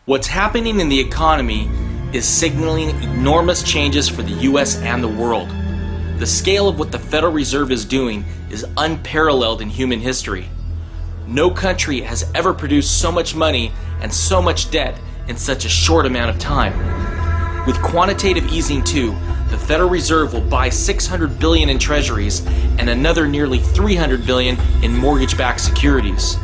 What's happening in the economy is signaling enormous changes for the US and the world. The scale of what the Federal Reserve is doing is unparalleled in human history. No country has ever produced so much money and so much debt in such a short amount of time. With quantitative easing too, the Federal Reserve will buy $600 billion in treasuries and another nearly $300 billion in mortgage-backed securities.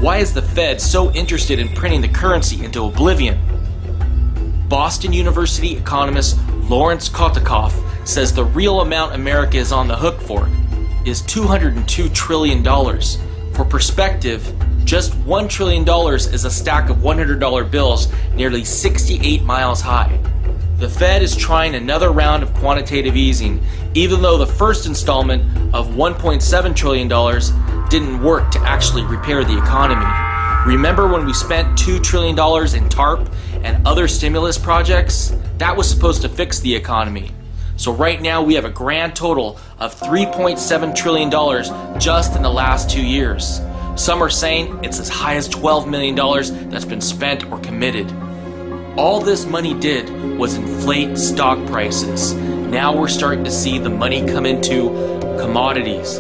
Why is the Fed so interested in printing the currency into oblivion? Boston University economist Lawrence Kotakoff says the real amount America is on the hook for is $202 trillion. For perspective, just $1 trillion is a stack of $100 bills nearly 68 miles high. The Fed is trying another round of quantitative easing, even though the first installment of $1.7 trillion didn't work to actually repair the economy. Remember when we spent $2 trillion in TARP and other stimulus projects? That was supposed to fix the economy. So right now we have a grand total of $3.7 trillion just in the last 2 years. Some are saying it's as high as $12 million that's been spent or committed. All this money did was inflate stock prices. Now we're starting to see the money come into commodities,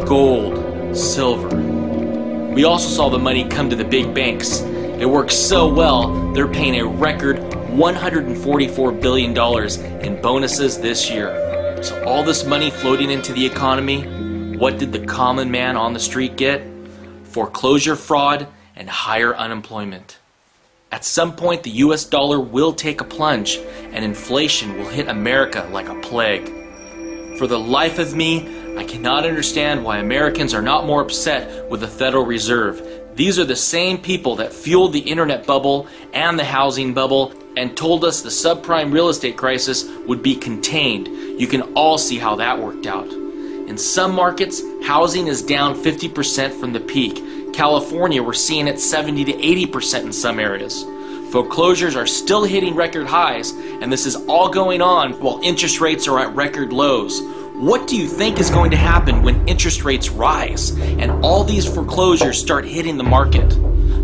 gold, silver. We also saw the money come to the big banks. It works so well, they're paying a record $144 billion in bonuses this year. So all this money floating into the economy, what did the common man on the street get? Foreclosure fraud and higher unemployment. At some point, the US dollar will take a plunge and inflation will hit America like a plague. For the life of me, I cannot understand why Americans are not more upset with the Federal Reserve. These are the same people that fueled the internet bubble and the housing bubble and told us the subprime real estate crisis would be contained. You can all see how that worked out. In some markets, housing is down 50% from the peak. California, we're seeing it 70 to 80% in some areas. Foreclosures are still hitting record highs, and this is all going on while interest rates are at record lows. What do you think is going to happen when interest rates rise and all these foreclosures start hitting the market?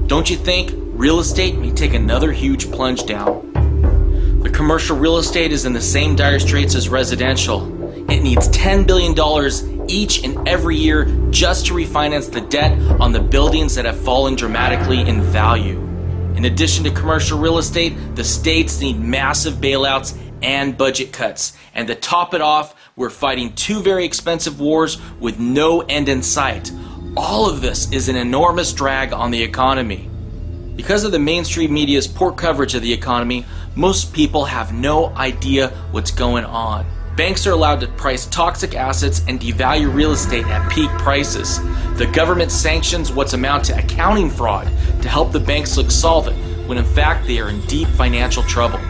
Don't you think real estate may take another huge plunge down? The commercial real estate is in the same dire straits as residential. It needs $10 billion each and every year just to refinance the debt on the buildings that have fallen dramatically in value. In addition to commercial real estate, the states need massive bailouts and budget cuts. And to top it off, we're fighting two very expensive wars with no end in sight. All of this is an enormous drag on the economy. Because of the mainstream media's poor coverage of the economy, most people have no idea what's going on. Banks are allowed to price toxic assets and devalue real estate at peak prices. The government sanctions what's amount to accounting fraud to help the banks look solvent, when in fact they are in deep financial trouble.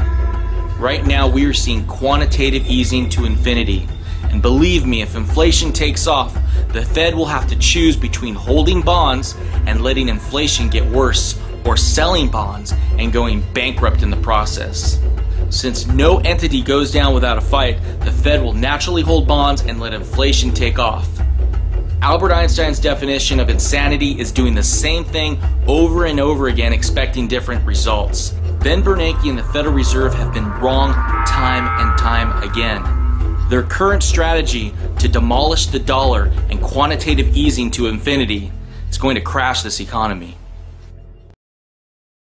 Right now we are seeing quantitative easing to infinity. And believe me, if inflation takes off, the Fed will have to choose between holding bonds and letting inflation get worse, or selling bonds and going bankrupt in the process. Since no entity goes down without a fight, the Fed will naturally hold bonds and let inflation take off. Albert Einstein's definition of insanity is doing the same thing over and over again, expecting different results. Ben Bernanke and the Federal Reserve have been wrong time and time again. Their current strategy to demolish the dollar and quantitative easing to infinity is going to crash this economy.